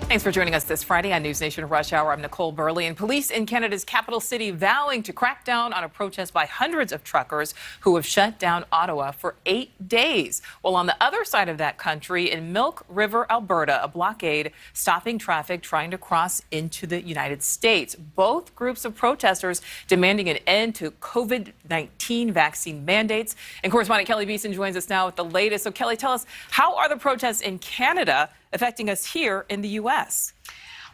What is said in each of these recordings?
Thanks for joining us this Friday on NewsNation Rush Hour. I'm Nichole Berlie, and police in Canada's capital city vowing to crack down on a protest by hundreds of truckers who have shut down Ottawa for 8 days. Well, on the other side of that country, in Milk River, Alberta, a blockade stopping traffic trying to cross into the United States. Both groups of protesters demanding an end to COVID-19 vaccine mandates. And correspondent Kelly Beeson joins us now with the latest. So, Kelly, tell us, how are the protests in Canada affecting us here in the U.S.?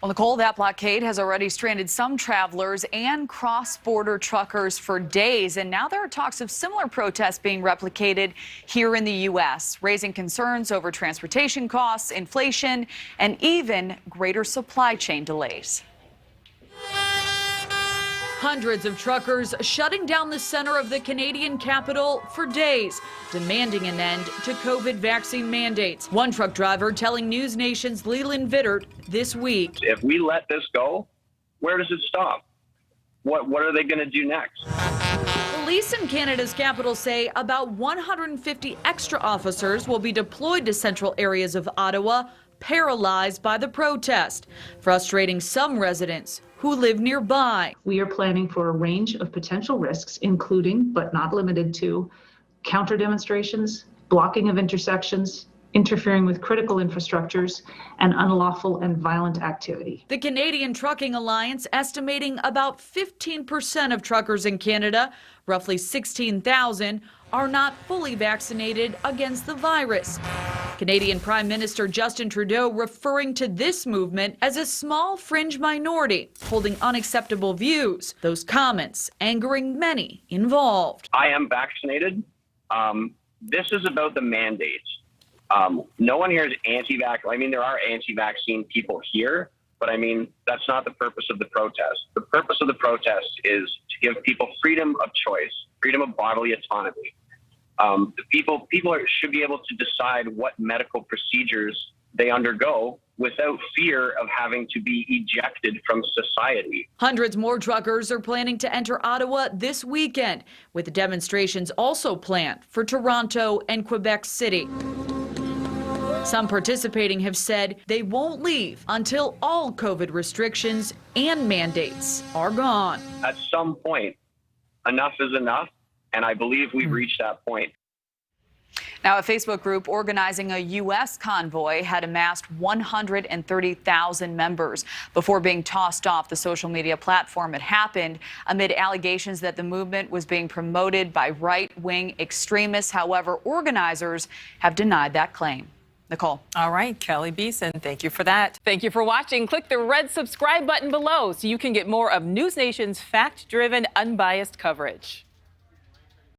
Well, Nichole, that blockade has already stranded some travelers and cross-border truckers for days. And now there are talks of similar protests being replicated here in the U.S., raising concerns over transportation costs, inflation, and even greater supply chain delays. Hundreds of truckers shutting down the center of the Canadian capital for days, demanding an end to COVID vaccine mandates. One truck driver telling NewsNation's Leland Vittert this week. If we let this go, where does it stop? What are they going to do next? Police in Canada's capital say about 150 extra officers will be deployed to central areas of Ottawa, paralyzed by the protest, frustrating some residents who live nearby. We are planning for a range of potential risks, including, but not limited to, counter demonstrations, blocking of intersections, interfering with critical infrastructures, and unlawful and violent activity. The Canadian Trucking Alliance estimating about 15% of truckers in Canada, roughly 16,000, are not fully vaccinated against the virus. Canadian Prime Minister Justin Trudeau referring to this movement as a small fringe minority holding unacceptable views. Those comments angering many involved. I am vaccinated. This is about the mandates. No one here is anti-vax. I mean, there are anti-vaccine people here, but I mean, that's not the purpose of the protest. The purpose of the protest is to give people freedom of choice, freedom of bodily autonomy. The people should be able to decide what medical procedures they undergo without fear of having to be ejected from society. Hundreds more truckers are planning to enter Ottawa this weekend, with demonstrations also planned for Toronto and Quebec City. Some participating have said they won't leave until all COVID restrictions and mandates are gone. At some point, enough is enough, and I believe we've reached that point. Now, a Facebook group organizing a U.S. convoy had amassed 130,000 members before being tossed off the social media platform. It happened amid allegations that the movement was being promoted by right-wing extremists. However, organizers have denied that claim. Nichole. All right, Kelly Beeson, thank you for that. Thank you for watching. Click the red subscribe button below so you can get more of NewsNation's fact-driven, unbiased coverage.